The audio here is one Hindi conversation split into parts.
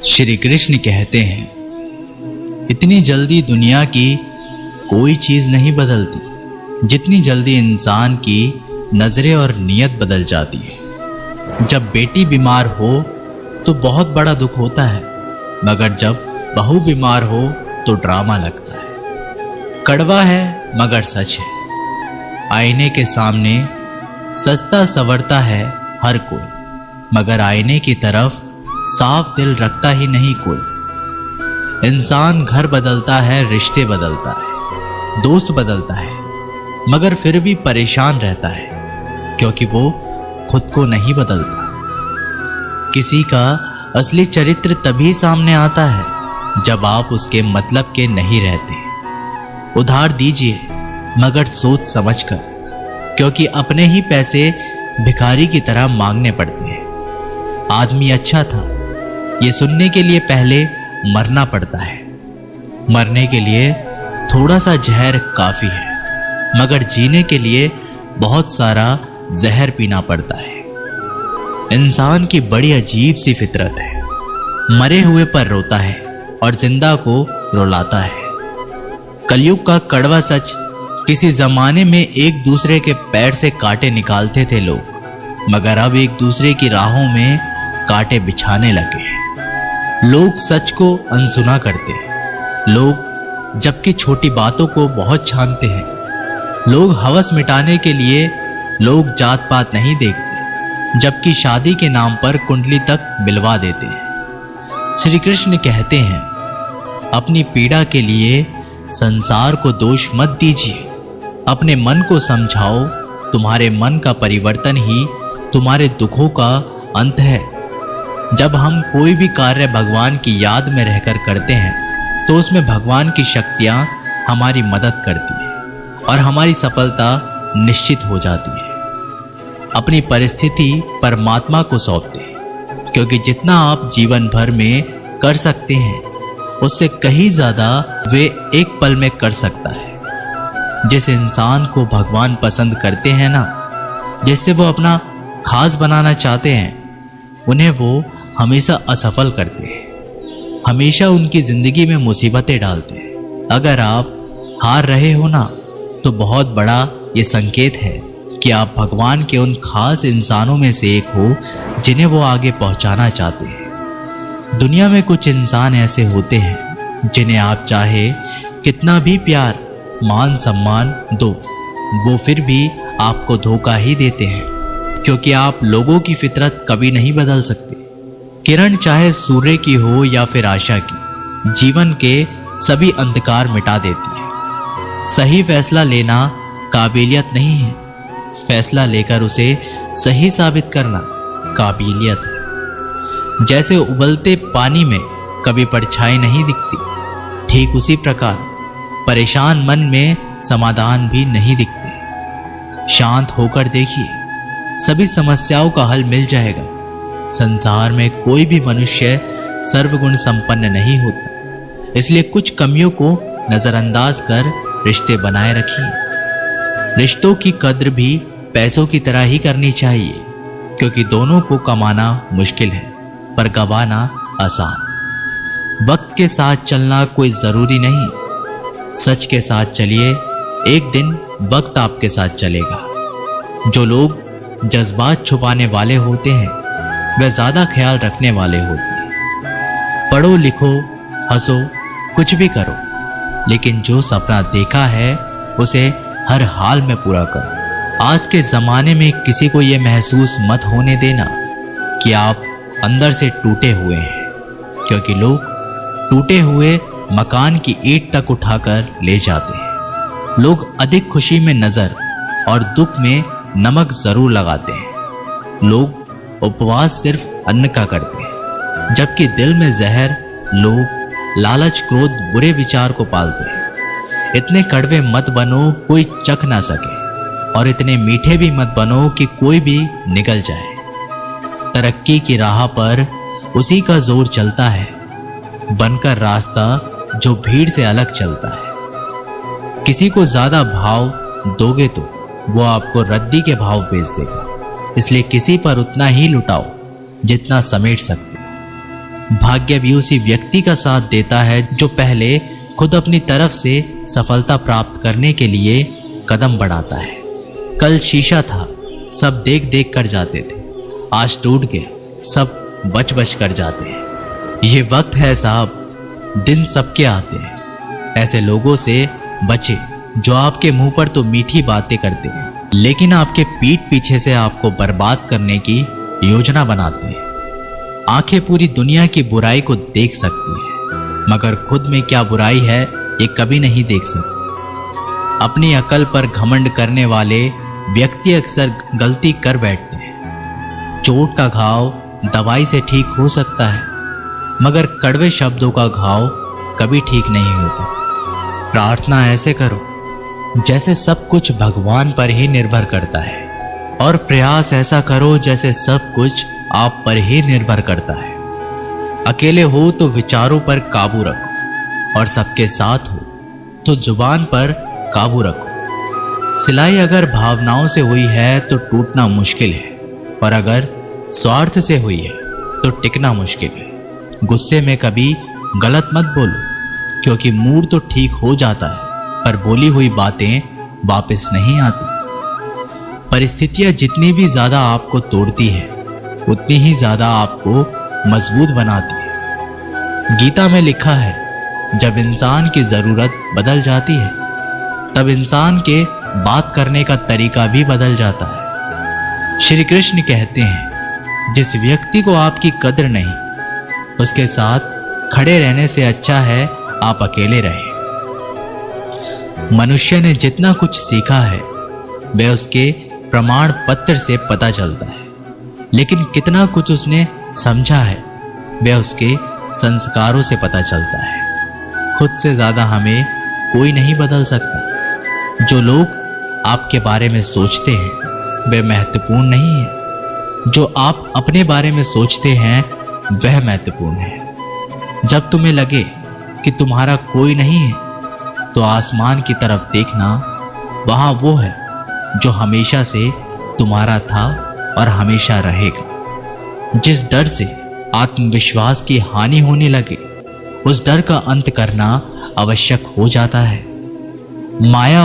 श्री कृष्ण कहते हैं, इतनी जल्दी दुनिया की कोई चीज नहीं बदलती जितनी जल्दी इंसान की नजरें और नीयत बदल जाती है। जब बेटी बीमार हो तो बहुत बड़ा दुख होता है, मगर जब बहू बीमार हो तो ड्रामा लगता है। कड़वा है मगर सच है। आईने के सामने सजता संवरता है हर कोई, मगर आईने की तरफ साफ दिल रखता ही नहीं कोई। इंसान घर बदलता है, रिश्ते बदलता है, दोस्त बदलता है, मगर फिर भी परेशान रहता है क्योंकि वो खुद को नहीं बदलता। किसी का असली चरित्र तभी सामने आता है जब आप उसके मतलब के नहीं रहते। उधार दीजिए मगर सोच समझकर, क्योंकि अपने ही पैसे भिखारी की तरह मांगने पड़ते हैं। आदमी अच्छा था ये सुनने के लिए पहले मरना पड़ता है। मरने के लिए थोड़ा सा जहर काफी है, मगर जीने के लिए बहुत सारा जहर पीना पड़ता है। इंसान की बड़ी अजीब सी फितरत है, मरे हुए पर रोता है और जिंदा को रुलाता है। कलयुग का कड़वा सच, किसी जमाने में एक दूसरे के पैर से कांटे निकालते थे लोग, मगर अब एक दूसरे की राहों में कांटे बिछाने लगे हैं। लोग सच को अनसुना करते हैं, लोग जबकि छोटी बातों को बहुत छानते हैं। लोग हवस मिटाने के लिए लोग जात पात नहीं देखते, जबकि शादी के नाम पर कुंडली तक मिलवा देते हैं। श्री कृष्ण कहते हैं, अपनी पीड़ा के लिए संसार को दोष मत दीजिए, अपने मन को समझाओ। तुम्हारे मन का परिवर्तन ही तुम्हारे दुखों का अंत है। जब हम कोई भी कार्य भगवान की याद में रहकर करते हैं तो उसमें भगवान की शक्तियां हमारी मदद करती है और हमारी सफलता निश्चित हो जाती है। अपनी परिस्थिति परमात्मा को सौंप दें, क्योंकि जितना आप जीवन भर में कर सकते हैं उससे कहीं ज्यादा वे एक पल में कर सकता है। जिस इंसान को भगवान पसंद करते हैं ना, जिससे वो अपना खास बनाना चाहते हैं, उन्हें वो हमेशा असफल करते हैं, हमेशा उनकी जिंदगी में मुसीबतें डालते हैं। अगर आप हार रहे हो ना, तो बहुत बड़ा ये संकेत है कि आप भगवान के उन खास इंसानों में से एक हो जिन्हें वो आगे पहुंचाना चाहते हैं। दुनिया में कुछ इंसान ऐसे होते हैं जिन्हें आप चाहे कितना भी प्यार मान सम्मान दो, वो फिर भी आपको धोखा ही देते हैं, क्योंकि आप लोगों की फितरत कभी नहीं बदल सकते। किरण चाहे सूर्य की हो या फिर आशा की, जीवन के सभी अंधकार मिटा देती है। सही फैसला लेना काबिलियत नहीं है, फैसला लेकर उसे सही साबित करना काबिलियत है। जैसे उबलते पानी में कभी परछाई नहीं दिखती, ठीक उसी प्रकार परेशान मन में समाधान भी नहीं दिखते। शांत होकर देखिए, सभी समस्याओं का हल मिल जाएगा। संसार में कोई भी मनुष्य सर्वगुण संपन्न नहीं होता, इसलिए कुछ कमियों को नजरअंदाज कर रिश्ते बनाए रखिए। रिश्तों की कद्र भी पैसों की तरह ही करनी चाहिए, क्योंकि दोनों को कमाना मुश्किल है पर गंवाना आसान। वक्त के साथ चलना कोई जरूरी नहीं, सच के साथ चलिए, एक दिन वक्त आपके साथ चलेगा। जो लोग जज्बात छुपाने वाले होते हैं वे ज्यादा ख्याल रखने वाले होते हैं। पढ़ो लिखो हंसो कुछ भी करो, लेकिन जो सपना देखा है उसे हर हाल में पूरा करो। आज के जमाने में किसी को यह महसूस मत होने देना कि आप अंदर से टूटे हुए हैं, क्योंकि लोग टूटे हुए मकान की ईंट तक उठाकर ले जाते हैं। लोग अधिक खुशी में नजर और दुख में नमक जरूर लगाते हैं। लोग उपवास सिर्फ अन्न का करते हैं, जबकि दिल में जहर, लोभ, लालच, क्रोध, बुरे विचार को पालते हैं। इतने कड़वे मत बनो कोई चख ना सके, और इतने मीठे भी मत बनो कि कोई भी निगल जाए। तरक्की की राह पर उसी का जोर चलता है, बनकर रास्ता जो भीड़ से अलग चलता है। किसी को ज्यादा भाव दोगे तो वो आपको रद्दी के भाव बेच देगा, इसलिए किसी पर उतना ही लुटाओ जितना समेट सकते हो। भाग्य भी उसी व्यक्ति का साथ देता है जो पहले खुद अपनी तरफ से सफलता प्राप्त करने के लिए कदम बढ़ाता है। कल शीशा था, सब देख देख कर जाते थे, आज टूट गया, सब बच बच कर जाते हैं। ये वक्त है साहब, दिन सबके आते हैं। ऐसे लोगों से बचे जो आपके मुंह पर तो मीठी बातें करते हैं लेकिन आपके पीठ पीछे से आपको बर्बाद करने की योजना बनाते हैं। आंखें पूरी दुनिया की बुराई को देख सकती हैं मगर खुद में क्या बुराई है ये कभी नहीं देख सकती। अपनी अकल पर घमंड करने वाले व्यक्ति अक्सर गलती कर बैठते हैं। चोट का घाव दवाई से ठीक हो सकता है मगर कड़वे शब्दों का घाव कभी ठीक नहीं होता। प्रार्थना ऐसे करो जैसे सब कुछ भगवान पर ही निर्भर करता है और प्रयास ऐसा करो जैसे सब कुछ आप पर ही निर्भर करता है। अकेले हो तो विचारों पर काबू रखो और सबके साथ हो तो जुबान पर काबू रखो। सिलाई अगर भावनाओं से हुई है तो टूटना मुश्किल है और अगर स्वार्थ से हुई है तो टिकना मुश्किल है। गुस्से में कभी गलत मत बोलो क्योंकि मूड तो ठीक हो जाता है पर बोली हुई बातें वापस नहीं आती। परिस्थितियां जितनी भी ज्यादा आपको तोड़ती है उतनी ही ज्यादा आपको मजबूत बनाती है। गीता में लिखा है जब इंसान की जरूरत बदल जाती है तब इंसान के बात करने का तरीका भी बदल जाता है। श्री कृष्ण कहते हैं जिस व्यक्ति को आपकी कद्र नहीं उसके साथ खड़े रहने से अच्छा है आप अकेले रहें। मनुष्य ने जितना कुछ सीखा है वह उसके प्रमाण पत्र से पता चलता है लेकिन कितना कुछ उसने समझा है वह उसके संस्कारों से पता चलता है। खुद से ज्यादा हमें कोई नहीं बदल सकता। जो लोग आपके बारे में सोचते हैं वह महत्वपूर्ण नहीं है, जो आप अपने बारे में सोचते हैं वह महत्वपूर्ण है। जब तुम्हें लगे कि तुम्हारा कोई नहीं है तो आसमान की तरफ देखना, वहां वो है जो हमेशा से तुम्हारा था और हमेशा रहेगा। जिस डर से आत्मविश्वास की हानि होने लगे उस डर का अंत करना आवश्यक हो जाता है। माया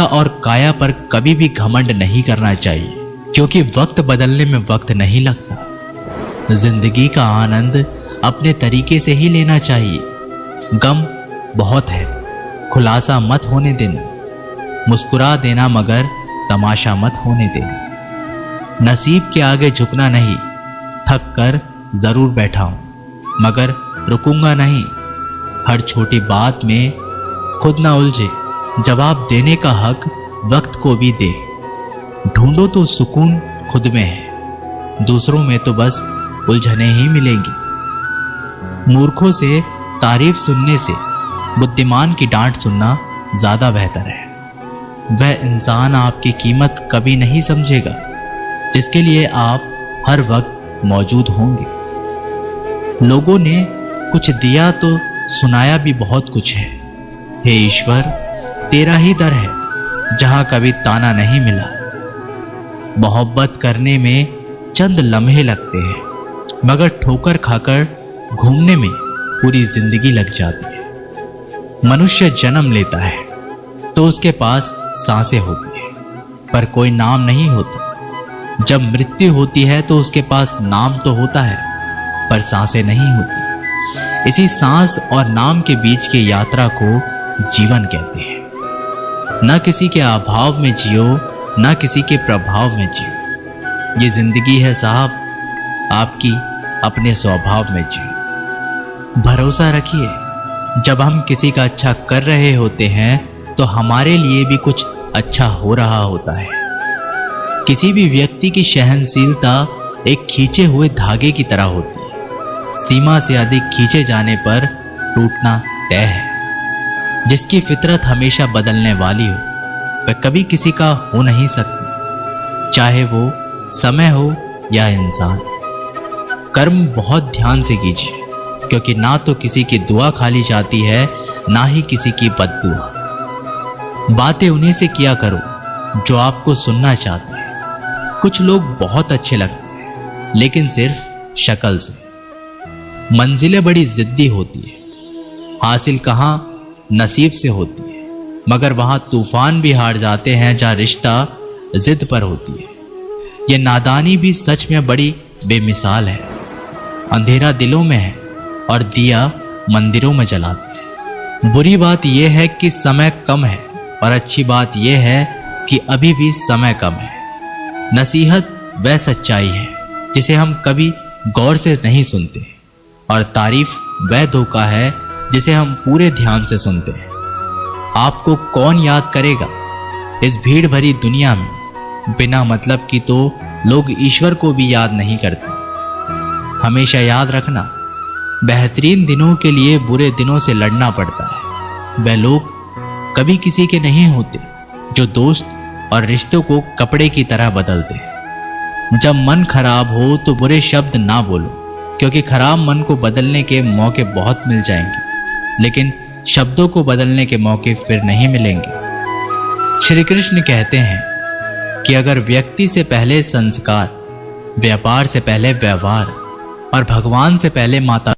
और काया पर कभी भी घमंड नहीं करना चाहिए क्योंकि वक्त बदलने में वक्त नहीं लगता। जिंदगी का आनंद अपने तरीके से ही लेना चाहिए। गम बहुत है, खुलासा मत होने देना। मुस्कुरा देना मगर तमाशा मत होने देना। नसीब के आगे झुकना नहीं, थक कर जरूर बैठा हूं मगर रुकूंगा नहीं। हर छोटी बात में खुद ना उलझे, जवाब देने का हक वक्त को भी दे। ढूंढो तो सुकून खुद में है, दूसरों में तो बस उलझने ही मिलेंगी। मूर्खों से तारीफ सुनने से बुद्धिमान की डांट सुनना ज्यादा बेहतर है। वह इंसान आपकी कीमत कभी नहीं समझेगा जिसके लिए आप हर वक्त मौजूद होंगे। लोगों ने कुछ दिया तो सुनाया भी बहुत कुछ है। हे ईश्वर, तेरा ही दर है जहां कभी ताना नहीं मिला। मोहब्बत करने में चंद लम्हे लगते हैं मगर ठोकर खाकर घूमने में पूरी जिंदगी लग जाती है। मनुष्य जन्म लेता है तो उसके पास सांसें होती है पर कोई नाम नहीं होता। जब मृत्यु होती है तो उसके पास नाम तो होता है पर सांसें नहीं होती। इसी सांस और नाम के बीच की यात्रा को जीवन कहते हैं। ना किसी के अभाव में जियो, ना किसी के प्रभाव में जियो। ये जिंदगी है साहब, आपकी अपने स्वभाव में जियो। भरोसा रखिए, जब हम किसी का अच्छा कर रहे होते हैं तो हमारे लिए भी कुछ अच्छा हो रहा होता है। किसी भी व्यक्ति की सहनशीलता एक खींचे हुए धागे की तरह होती है। सीमा से अधिक खींचे जाने पर टूटना तय है। जिसकी फितरत हमेशा बदलने वाली हो वह कभी किसी का हो नहीं सकती, चाहे वो समय हो या इंसान। कर्म बहुत ध्यान से कीजिए क्योंकि ना तो किसी की दुआ खाली जाती है ना ही किसी की बद्दुआ। बातें उन्हीं से किया करो जो आपको सुनना चाहते हैं। कुछ लोग बहुत अच्छे लगते हैं लेकिन सिर्फ शक्ल से। मंजिलें बड़ी जिद्दी होती है, हासिल कहाँ नसीब से होती है, मगर वहां तूफान भी हार जाते हैं जहां रिश्ता जिद पर होती है। ये नादानी भी सच में बड़ी बेमिसाल है। अंधेरा दिलों में है और दिया मंदिरों में जलाते हैं। बुरी बात यह है कि समय कम है और अच्छी बात यह है कि अभी भी समय कम है। नसीहत वह सच्चाई है जिसे हम कभी गौर से नहीं सुनते, और तारीफ वह धोखा है जिसे हम पूरे ध्यान से सुनते हैं। आपको कौन याद करेगा इस भीड़ भरी दुनिया में? बिना मतलब की तो लोग ईश्वर को भी याद नहीं करते। हमेशा याद रखना, बेहतरीन दिनों के लिए बुरे दिनों से लड़ना पड़ता है। वह लोग कभी किसी के नहीं होते जो दोस्त और रिश्तों को कपड़े की तरह बदलते हैं। जब मन खराब हो तो बुरे शब्द ना बोलो, क्योंकि खराब मन को बदलने के मौके बहुत मिल जाएंगे, लेकिन शब्दों को बदलने के मौके फिर नहीं मिलेंगे। श्री कृष्ण कहते हैं कि अगर व्यक्ति से पहले संस्कार, व्यापार से पहले व्यवहार और भगवान से पहले माता